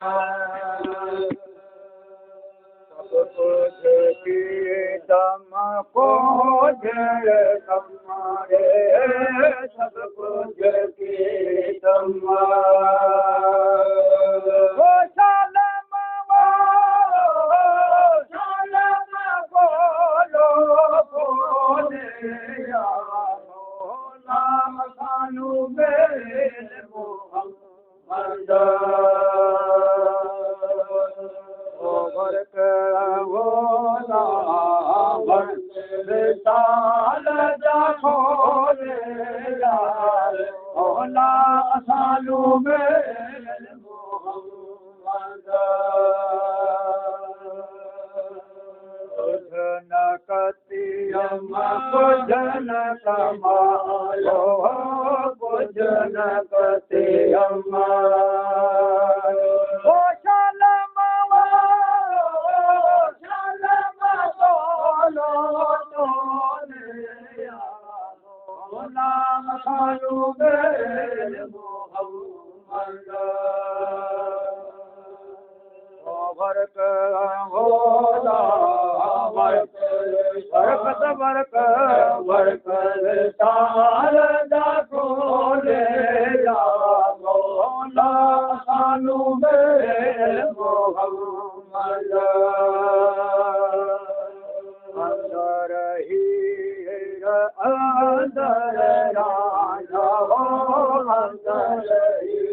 सब कुछ की दम को हमारे सब कुछ की दम भजन कमायो भजन कते अमायो शलम बोलो नाम खालू मेरे मोहम्मद वर्क होला वर्कत वर्क वर्क तारदा खोले या मौला खालू मेरे मोहम्मद अंदर ही अंदर राजा हो अंदर ही